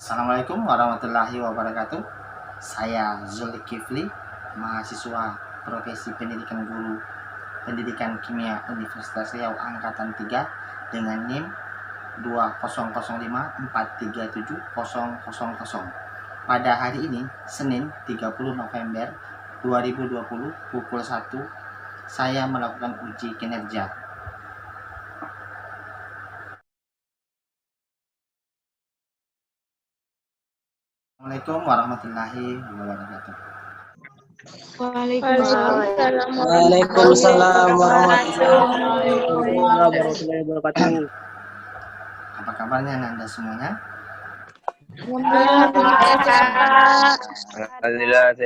Assalamualaikum warahmatullahi wabarakatuh. Saya Zulkifli, mahasiswa profesi pendidikan guru pendidikan kimia Universitas Riau angkatan 3 dengan NIM 2005437000. Pada hari ini, Senin 30 November 2020 pukul 1, saya melakukan uji kinerja. Assalamualaikum warahmatullahi wabarakatuh. Waalaikumsalam warahmatullahi wabarakatuh. Apa kabarnya Anda semuanya?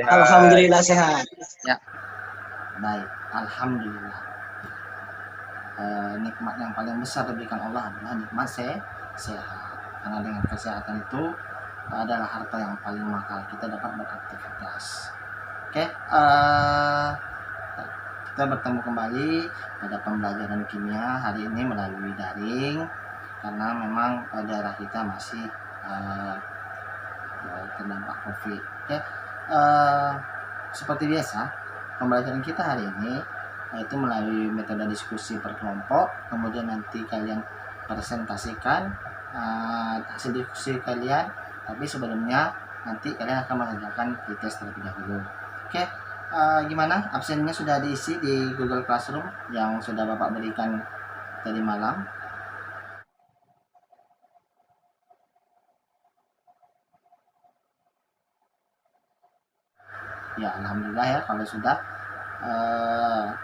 Alhamdulillah sehat. Ya, baik. Alhamdulillah. Nikmat yang paling besar diberikan Allah adalah nikmat sehat. Karena dengan kesehatan itu adalah harta yang paling mahal. Kita dapat beraktivitas. Oke, kita bertemu kembali pada pembelajaran kimia hari ini melalui daring karena memang daerah kita masih terdampak COVID. Oke, seperti biasa pembelajaran kita hari ini yaitu melalui metode diskusi per kelompok. Kemudian nanti kalian presentasikan hasil diskusi kalian, tapi sebelumnya nanti kalian akan mengerjakan pretest terlebih dahulu. Oke, gimana? Absennya sudah diisi di Google Classroom yang sudah Bapak berikan tadi malam? Ya, alhamdulillah ya kalau sudah.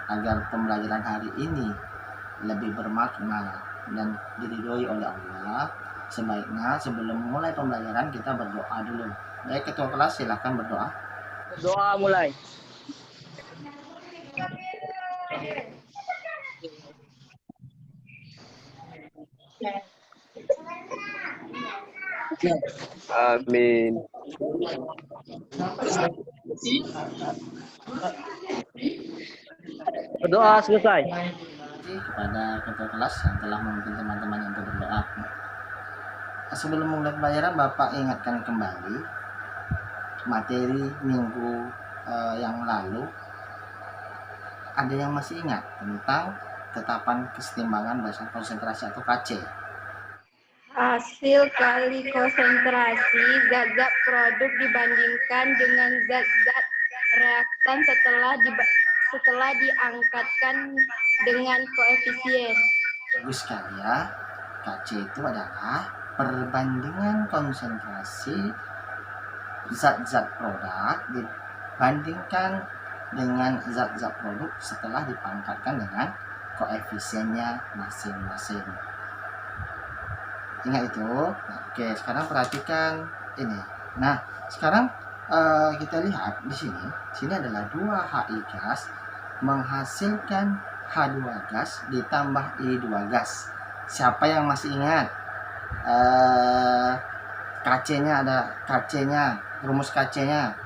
Agar pembelajaran hari ini lebih bermakna dan diridhoi oleh Allah, sebaiknya sebelum mulai pembelajaran kita berdoa dulu. Baik, ketua kelas silakan berdoa. Doa mulai. Amin. Berdoa selesai. Kepada ketua kelas yang telah memimpin teman-teman untuk berdoa. Sebelum mulai pembelajaran, Bapak ingatkan kembali materi minggu yang lalu. Ada yang masih ingat tentang tetapan kesetimbangan berdasarkan konsentrasi atau KC? Hasil kali konsentrasi zat-zat produk dibandingkan dengan zat-zat reaktan setelah diangkatkan dengan koefisien. Bagus sekali ya. KC itu adalah perbandingan konsentrasi zat-zat produk dibandingkan dengan zat-zat produk setelah dipangkatkan dengan koefisiennya masing-masing. Ingat itu. Nah, oke, sekarang perhatikan ini. Nah, sekarang kita lihat di sini. Sini adalah 2HI gas menghasilkan H2 gas ditambah I2 gas. Siapa yang masih ingat? KC-nya ada KC-nya, rumus KC-nya.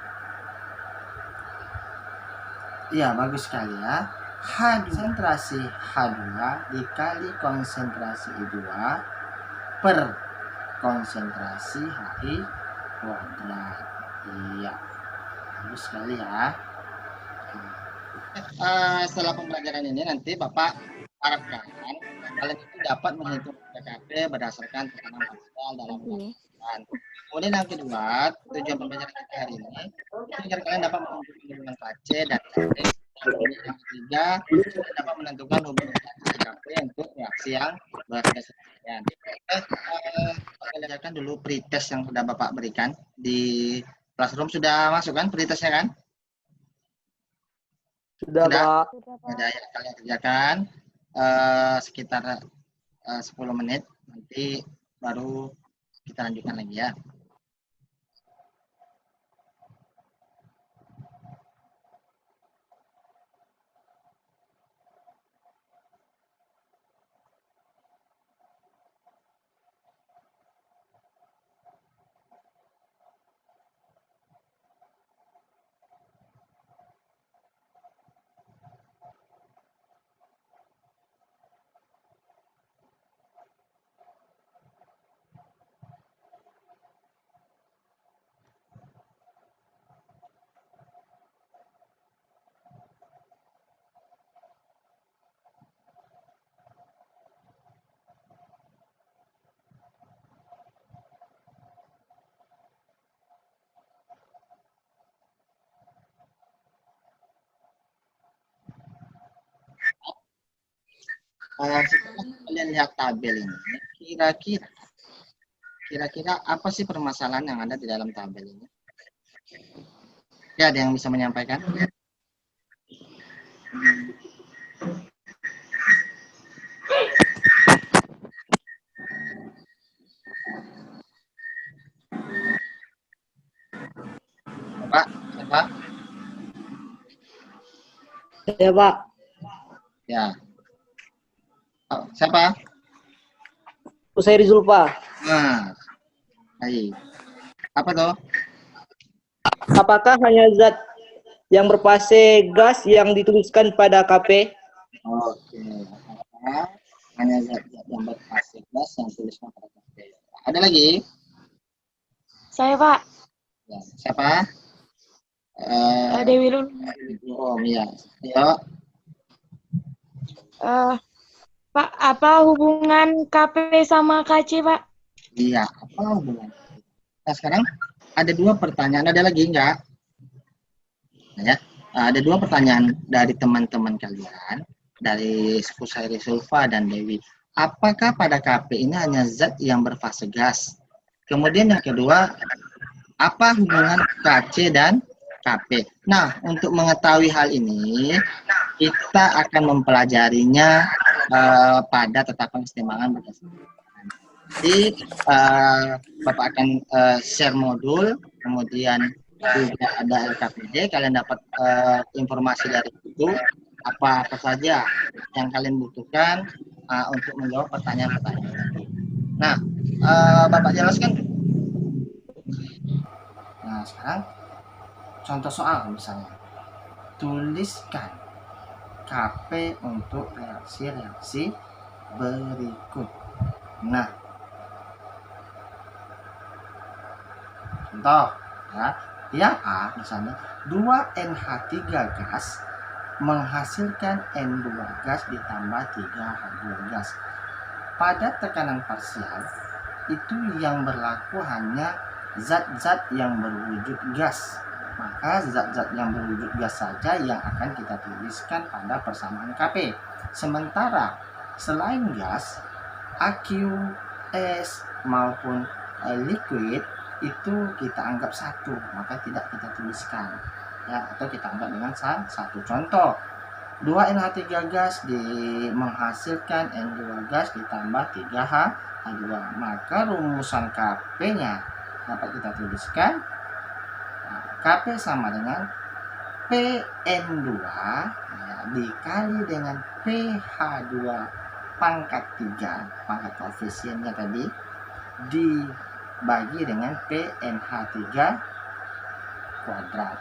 Iya, bagus sekali ya. Konsentrasi H2 dikali konsentrasi I2 per konsentrasi HI kuadrat. Iya, bagus sekali ya. Setelah pembelajaran ini nanti Bapak harapkan kalian itu dapat menghitung PKP berdasarkan tekanan parsial dalam pelajaran. Kemudian yang kedua, tujuan pembelajaran kita hari ini agar kalian dapat menentukan hubungan KC dan KP. Yang ketiga, kalian dapat menentukan hubungan KP untuk reaksi yang berdasarkan. Kita lihatkan dulu pretest yang sudah Bapak berikan di Classroom. Sudah masuk kan pretestnya kan? Sudah, Sudah? Pak. Ada ya, kalian kerjakan sekitar 10 menit, nanti baru kita lanjutkan lagi ya. Setelah kalian lihat tabel ini, kira-kira apa sih permasalahan yang ada di dalam tabel ini? Ya, ada yang bisa menyampaikan? Pak, siapa? Ya, Pak. Ya. Oh, siapa? Usai Rizulfa. Nah, baik. Apa tuh? Apakah hanya zat yang berfase gas yang dituliskan pada KP? Oke. Hanya zat-zat yang berfase gas yang tuliskan pada KP. Ada lagi? Saya, Pak. Ya, siapa? Dewi Lulu. Oh, iya. Ayo. Pak, apa hubungan KP sama KC, Pak? Iya, apa hubungan? Nah, sekarang ada dua pertanyaan. Ada lagi enggak? Nah, ya. Ada dua pertanyaan dari teman-teman kalian, dari Fusairi Sulfa dan Dewi. Apakah pada KP ini hanya zat yang berfase gas? Kemudian yang kedua, apa hubungan KC dan KP? Nah, untuk mengetahui hal ini, kita akan mempelajarinya pada tetapan kesetimbangan berdasarkan. Jadi, Bapak akan share modul, kemudian juga ada LKPD, kalian dapat informasi dari itu, apa saja yang kalian butuhkan untuk menjawab pertanyaan-pertanyaan. Nah, Bapak jelaskan. Nah, sekarang contoh soal misalnya. Tuliskan KP untuk reaksi-reaksi berikut. Nah, contoh ya, yang A misalnya 2NH3 gas menghasilkan N2 gas ditambah 3H2 gas. Pada tekanan parsial itu yang berlaku hanya zat-zat yang berwujud gas. Maka zat-zat yang berwujud gas saja yang akan kita tuliskan pada persamaan KP. Sementara selain gas, AQS maupun liquid itu kita anggap satu, maka tidak kita tuliskan ya, atau kita anggap dengan satu. Contoh, 2NH3 gas menghasilkan N2 gas ditambah 3H2, maka rumusan KP-nya dapat kita tuliskan KP sama dengan PN2 ya, dikali dengan PH2 pangkat 3, pangkat koefisiennya tadi, dibagi dengan PNH3 kuadrat.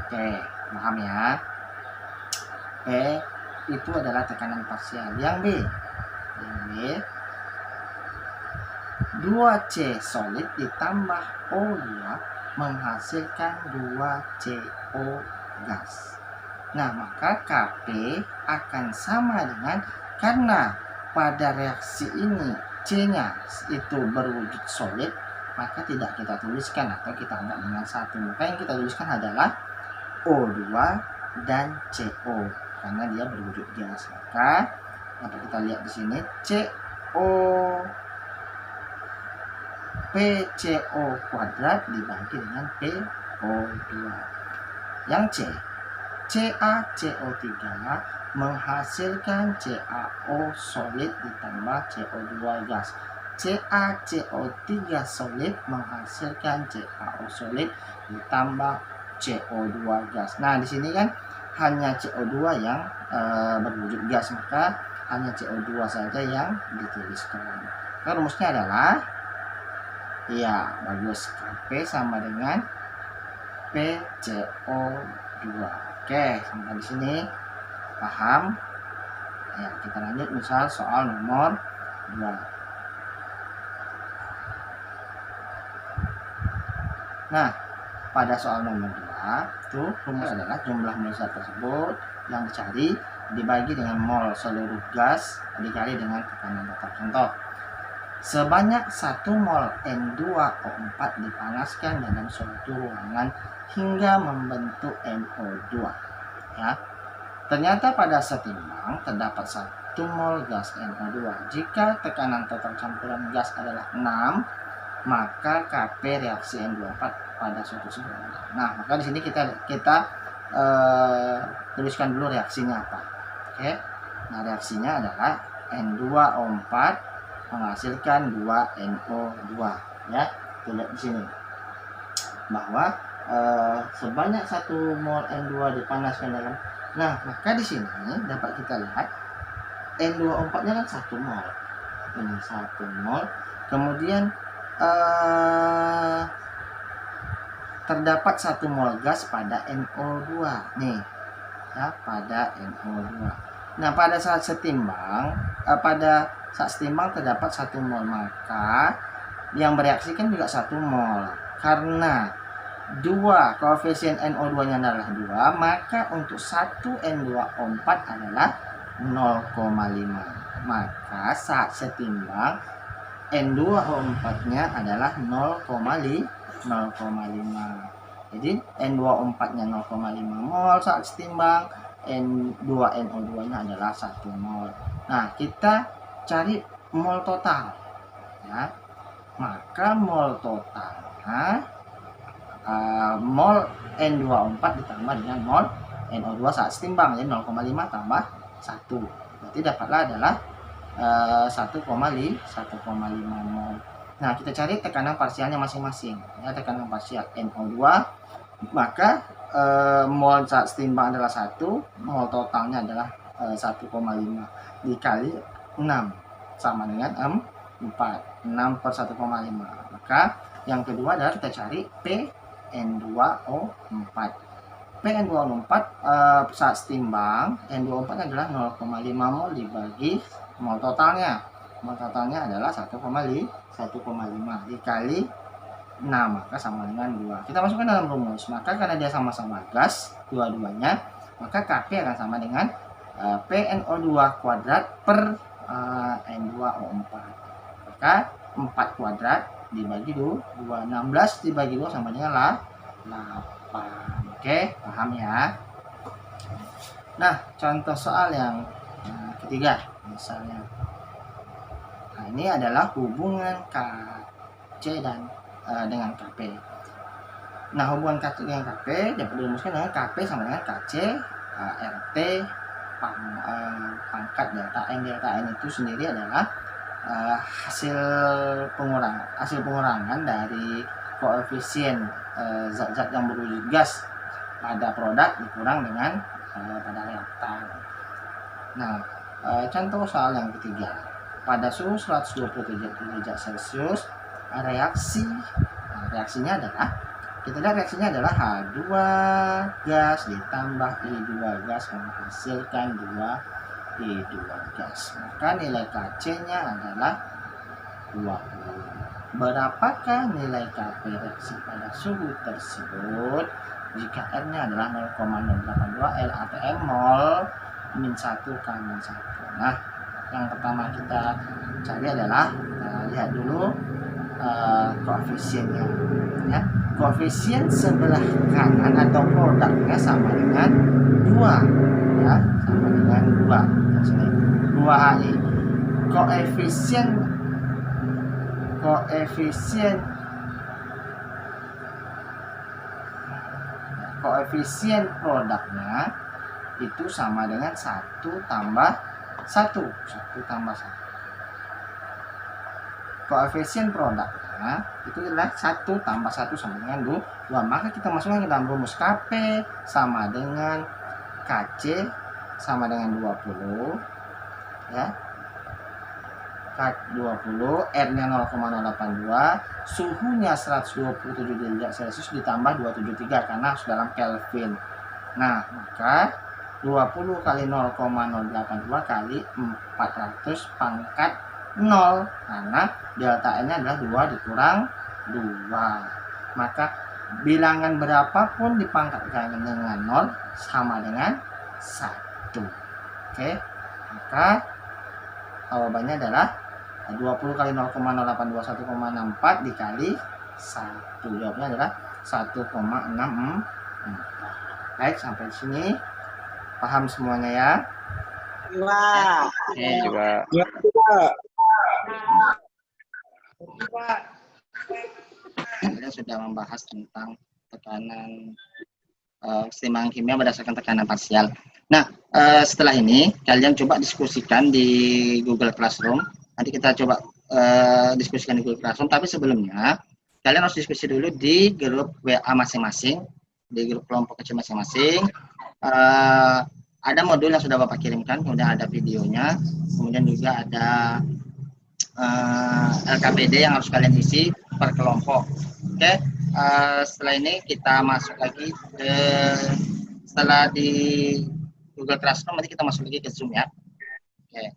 Oke, paham ya? P itu adalah tekanan parsial. Yang B 2C solid ditambah O2 menghasilkan 2CO gas. Nah, maka KP akan sama dengan, karena pada reaksi ini C-nya itu berwujud solid, maka tidak kita tuliskan atau kita anggap dengan satu. Maka yang kita tuliskan adalah O2 dan CO karena dia berwujud gas. Maka dapat kita lihat di sini CO PCO kuadrat dibagi dengan PO2. Yang C CaCO3 menghasilkan CaO solid ditambah CO2 gas. CaCO3 solid menghasilkan CaO solid ditambah CO2 gas. Nah, di sini kan hanya CO2 yang berwujud gas, maka hanya CO2 saja yang dituliskan. Nah, rumusnya adalah, ya bagus, Kp sama dengan PCO2. Oke, sampai di sini paham? Ya, kita lanjut misal soal nomor 2. Nah, pada soal nomor 2 itu rumus adalah jumlah mol zat tersebut yang dicari dibagi dengan mol seluruh gas dikali dengan tekanan total. Contoh, sebanyak 1 mol N2O4 dipanaskan dalam suatu ruangan hingga membentuk NO2. Ya. Ternyata pada setimbang terdapat 1 mol gas NO2. Jika tekanan total campuran gas adalah 6, maka Kp reaksi N24 pada suatu sebuah. Nah, maka di sini kita tuliskan dulu reaksinya apa. Oke. Nah, reaksinya adalah N2O4 menghasilkan 2NO2, ya. Kita lihat di sini bahwa sebanyak 1 mol N2 dipanaskan dalam. Nah, maka di sini dapat kita lihat N2O4-nya kan 1 mol. Ini 1 mol. Kemudian terdapat 1 mol gas pada NO2 nih, ya, pada NO2. Nah, pada saat setimbang terdapat 1 mol, maka yang bereaksi kan juga 1 mol. Karena koefisien NO2 nya adalah 2, maka untuk 1 N2O4 adalah 0,5. Maka saat setimbang N2O4 nya adalah 0,5. Jadi N2O4 nya 0,5 mol saat setimbang, N2NO2 nya adalah 1 mol. Nah, kita cari mol total, ya. Maka mol totalnya mol N2O4 ditambah dengan mol NO2 saat setimbang, jadi 0,5 tambah 1, berarti dapatlah adalah 1,5 mol. Nah, kita cari tekanan parsialnya masing-masing, ya. Tekanan parsial NO2, maka mol saat setimbang adalah 1, mol totalnya adalah 1,5 dikali 6 sama dengan 4, 6 per 1,5. Maka yang kedua adalah kita cari PN2O4. PN2O4 saat setimbang N2O4 adalah 0,5 mol dibagi mol totalnya. Mol totalnya adalah 1,5 dikali 6, maka sama dengan 2. Kita masukkan dalam rumus. Maka karena dia sama-sama gas dua-duanya, maka Kp akan sama dengan PNO2 kuadrat per N2O4. Maka 4 kuadrat dibagi 2, 16 dibagi 2 sama dengan 8. Oke, paham ya? Nah, contoh soal yang ketiga misalnya. Nah, ini adalah hubungan Kc dan dengan Kp. Nah, hubungan Kc dengan Kp dapat dirumuskan dengan Kp sama dengan Kc RT pangkat delta N. Delta N itu sendiri adalah hasil pengurangan dari koefisien zat-zat yang berwujud gas pada produk dikurang dengan pada reaktan. Nah, contoh soal yang ketiga. Pada suhu 127 derajat Celcius, reaksinya adalah, kita lihat reaksinya adalah H2 gas ditambah I2 gas menghasilkan 2 I2 gas. Maka nilai Kc-nya adalah 20. Berapakah nilai Kp reaksi pada suhu tersebut jika R-nya adalah 0,082 L atm mol min 1 K min 1. Nah, yang pertama kita cari adalah, lihat dulu koefisiennya, ya. Koefisien sebelah kanan atau produknya sama dengan 2, ya, sama dengan 2 HI. koefisien produknya itu sama dengan 1 tambah 1. 1 tambah 1. Koefisien produknya itu adalah 1 tambah 1 sama dengan 2. Maka kita masukkan ke dalam rumus KP sama dengan KC sama dengan 20 ya. 20, R-nya 0,082, suhunya 127 derajat Celcius ditambah 273 karena harus dalam Kelvin. Nah, maka 20 kali 0,082 kali 400 pangkat 0 karena delta N-nya adalah 2 dikurang 2. Maka bilangan berapapun dipangkatkan dengan 0 sama dengan 1. Oke, maka jawabannya adalah 20 kali 0,082 1,64 dikali 1. Jawabnya adalah 1,64. Baik, sampai sini paham semuanya ya? Wah. Oke. Juga. Kita sudah membahas tentang tekanan keseimbangan kimia berdasarkan tekanan parsial. Nah, setelah ini kalian coba diskusikan di Google Classroom. Nanti kita coba diskusikan di Google Classroom. Tapi sebelumnya kalian harus diskusi dulu di grup WA masing-masing, di grup kelompok kecil masing-masing. Ada modul yang sudah Bapak kirimkan, kemudian ada videonya, kemudian juga ada LKPD yang harus kalian isi per kelompok. Oke, setelah ini kita masuk lagi ke setelah di Google Classroom, nanti kita masuk lagi ke Zoom ya. Oke.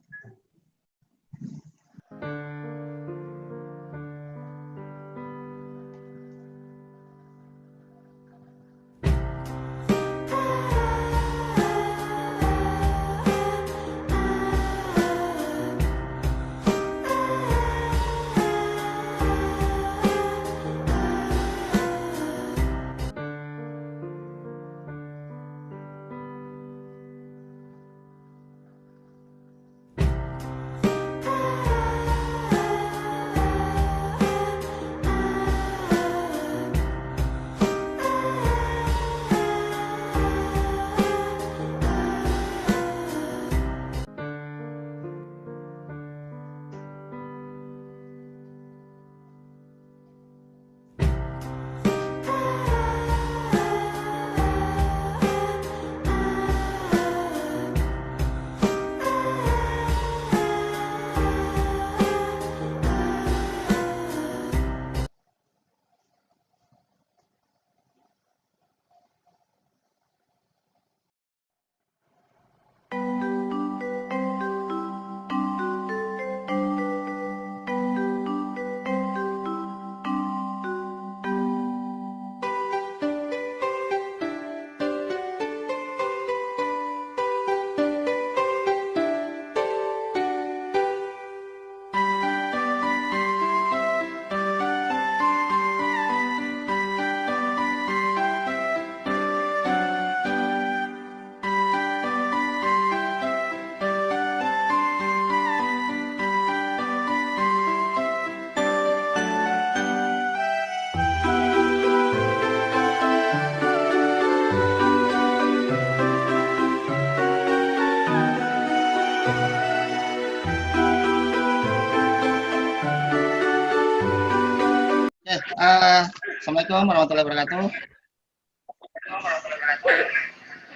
Assalamualaikum warahmatullahi wabarakatuh.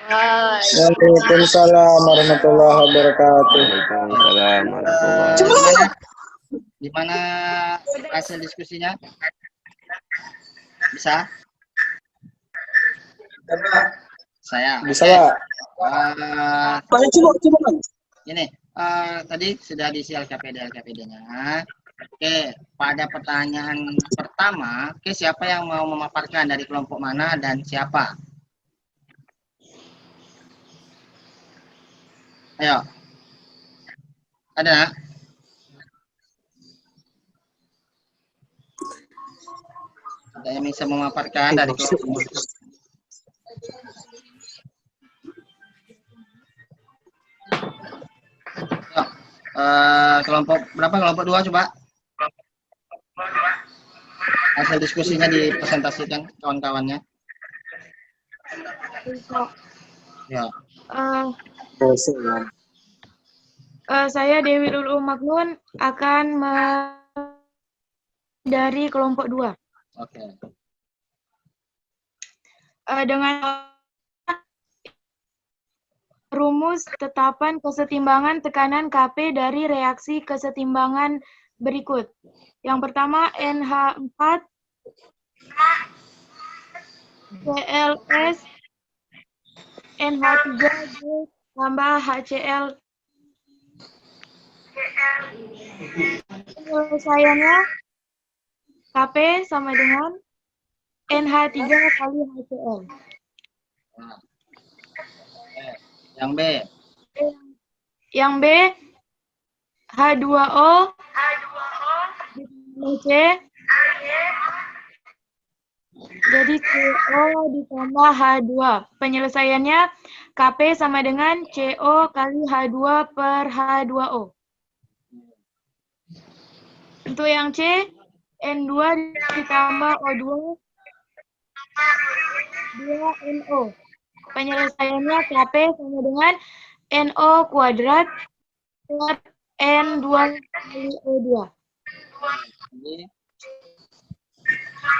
Waalaikumsalam warahmatullahi wabarakatuh. Waalaikumsalam warahmatullahi wabarakatuh. Gimana hasil diskusinya? Bisa? Saya. Bisa, Pak. Coba. Ini tadi sudah diisi LKPD-nya. Oke, pada pertanyaan pertama, oke, siapa yang mau memaparkan dari kelompok mana dan siapa? Ayo. Ada? Ada yang bisa memaparkan dari kelompok? Kelompok berapa? Kelompok 2 coba. Hasil diskusinya dipresentasikan kawan-kawannya. Ya. Eh, saya Dewi Lulu Maknun akan dari kelompok 2. Oke. Dengan rumus tetapan kesetimbangan tekanan Kp dari reaksi kesetimbangan berikut. Yang pertama NH4 ClS NH3 tambah HCl. Penyelesaiannya Kp sama dengan NH3 kali HCl. Nah. Yang B. Yang B H2O ditambah C. Jadi CO ditambah H2. Penyelesaiannya Kp sama dengan CO kali H2 per H2O. Untuk yang C, N2 ditambah O2, 2NO. Penyelesaiannya Kp sama dengan NO kuadrat per N2 kali O2.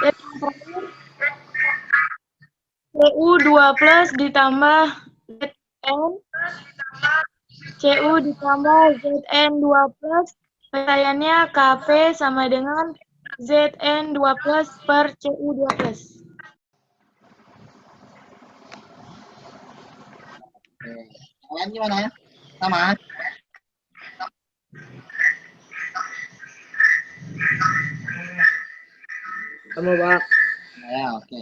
Dan yang terakhir, Cu2 plus ditambah Zn, Cu ditambah Zn2 plus, penyelesaiannya Kp sama dengan Zn2 plus per Cu2 plus. Yang lain gimana ya? Sama? Sama, Pak. Ya, oke.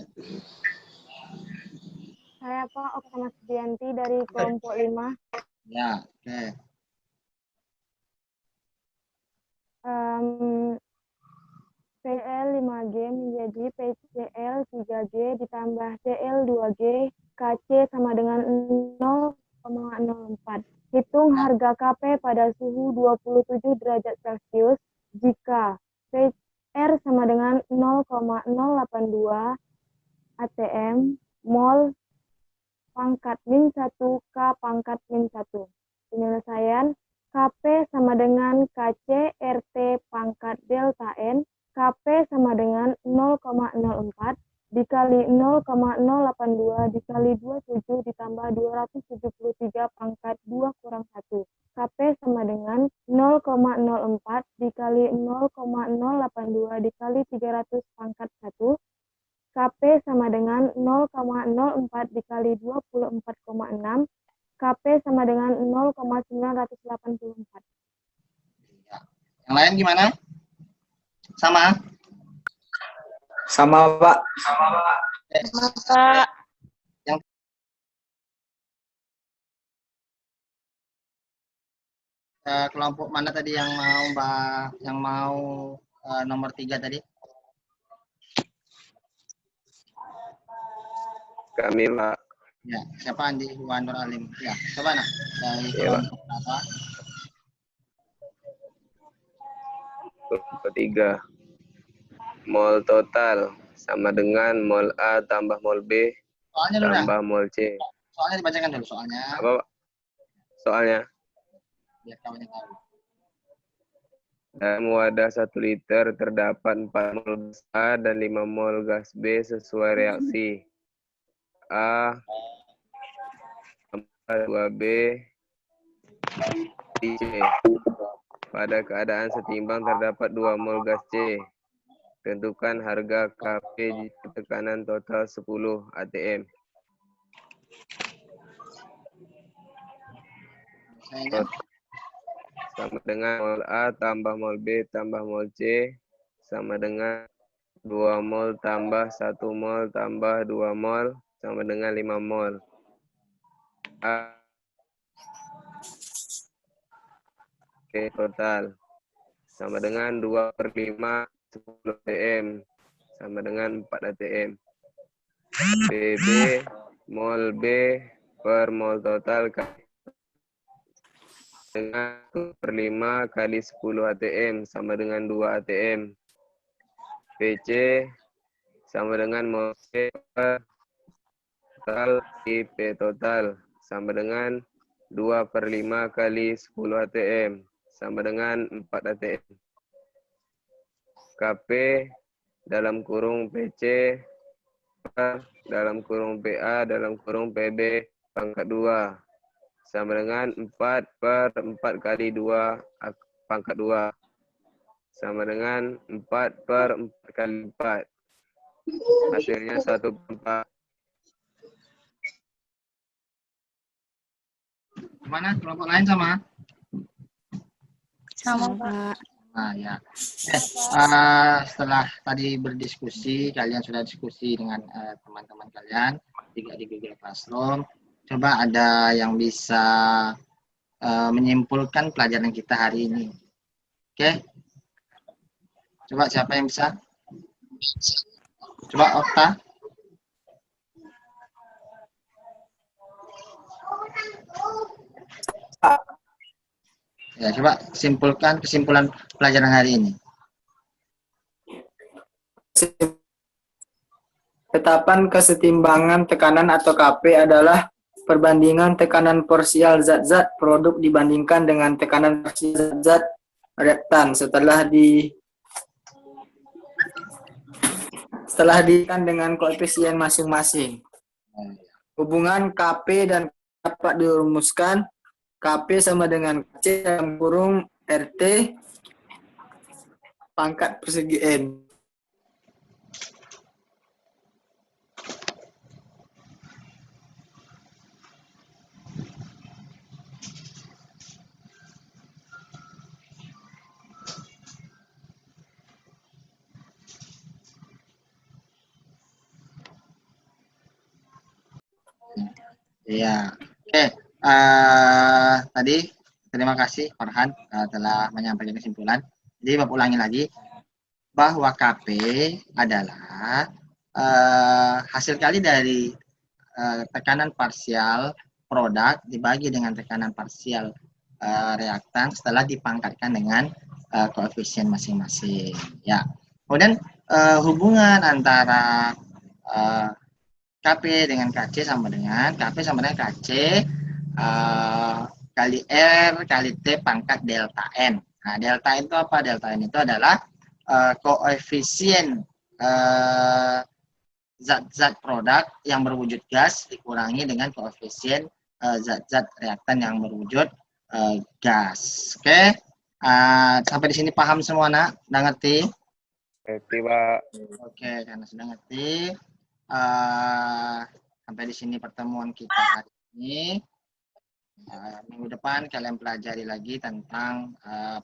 Saya Pak Oksana Sudianti dari kelompok 5. Ya, oke. Pl 5G menjadi PCl 3G ditambah Cl 2G, Kc sama dengan 0,04. Hitung harga Kp pada suhu 27 derajat Celcius jika Pr sama dengan 0,082 atm mol pangkat min 1 K pangkat min 1. Penyelesaian Kp sama dengan Kc RT pangkat delta N, Kp sama dengan 0,04 dikali 0,082 dikali 27 ditambah 273 pangkat 2 kurang 1. Kp sama dengan 0,04 dikali 0,082 dikali 300 pangkat 1. Kp sama dengan 0,04 dikali 24,6. Kp sama dengan 0,984. Yang lain gimana? Sama? Sama, Pak. Maka Kelompok mana tadi yang mau nomor 3 tadi? Kami, Pak. Ya, siapa Andi Iwan Nur Alim? Ya, coba nak dari Iya, Pak. kelompok berapa? Kelompok 3. Mol total sama dengan mol A tambah mol B Soalnya dulu ya. tambah mol C. Soalnya dibacakan dulu soalnya. Apa, Pak? Soalnya? Biar kawannya tahu. Dalam wadah 1 liter terdapat 4 mol gas A dan 5 mol gas B sesuai reaksi. A tambah 2B di C. Pada keadaan setimbang terdapat 2 mol gas C. Tentukan harga Kp di tekanan total 10 atm. Saya Sama dengan mol A tambah mol B tambah mol C sama dengan 2 mol tambah 1 mol tambah 2 mol sama dengan 5 mol. A total sama dengan 2/5 10 atm sama dengan 4 atm. BB mol B per mol total dengan 1/5 kali 10 atm sama dengan 2 atm. PC sama dengan mol C per total I P total sama dengan 2/5 kali 10 ATM sama dengan 4 ATM. KP dalam kurung PC dalam kurung PA dalam kurung PB pangkat 2 sama dengan 4/4 kali 2 pangkat 2 sama dengan 4/4 kali 4. Hasilnya 1/4. Gimana? Kelompok lain sama? Sama, Pak. Nah, ya. Setelah tadi berdiskusi, kalian sudah diskusi dengan teman-teman kalian juga di Google Classroom. Coba ada yang bisa menyimpulkan pelajaran kita hari ini. Oke? Coba siapa yang bisa? Coba Okta. Ya, coba simpulkan kesimpulan pelajaran hari ini. Tetapan kesetimbangan tekanan atau KP adalah perbandingan tekanan parsial zat-zat produk dibandingkan dengan tekanan parsial zat-zat reaktan setelah dikan dengan koefisien masing-masing. Hubungan KP dan dapat dirumuskan KP sama dengan C dalam kurung RT pangkat persegi N. Ya, oke. Tadi terima kasih Farhan telah menyampaikan kesimpulan. Jadi Bapak ulangi lagi bahwa KP adalah hasil kali dari tekanan parsial produk dibagi dengan tekanan parsial reaktan setelah dipangkatkan dengan koefisien masing-masing. Ya, kemudian hubungan antara KP dengan KC sama dengan KC kali R kali T pangkat delta N. Nah, delta N itu apa? Delta N itu adalah koefisien zat-zat produk yang berwujud gas dikurangi dengan koefisien zat-zat reaktan yang berwujud gas. Oke, sampai di sini paham semua, nak? Udah ngerti? Ngerti, Pak. Oke, karena sudah ngerti. Sampai di sini pertemuan kita hari ini. Minggu depan kalian pelajari lagi tentang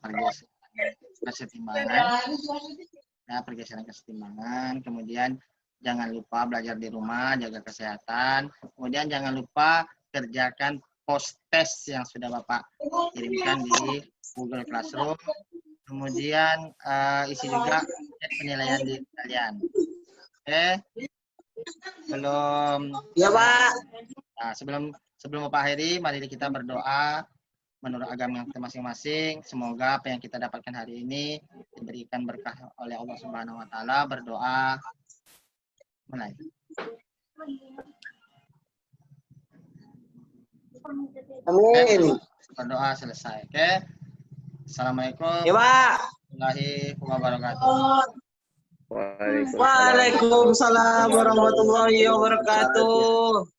pergeseran kesetimbangan. Ya, pergeseran kesetimbangan. Kemudian jangan lupa belajar di rumah, jaga kesehatan. Kemudian jangan lupa kerjakan post test yang sudah Bapak kirimkan di Google Classroom. Kemudian isi juga penilaian diri kalian. Oke. Ya, Pak. Nah, sebelum Bapak akhiri, mari kita berdoa menurut agama kita masing-masing. Semoga apa yang kita dapatkan hari ini diberikan berkah oleh Allah Subhanahu wa taala. Berdoa mulai. Amin. Berdoa selesai. Oke. Assalamualaikum Ya, Pak. warahmatullahi wabarakatuh. Waalaikumsalam. Waalaikumsalam warahmatullahi wabarakatuh.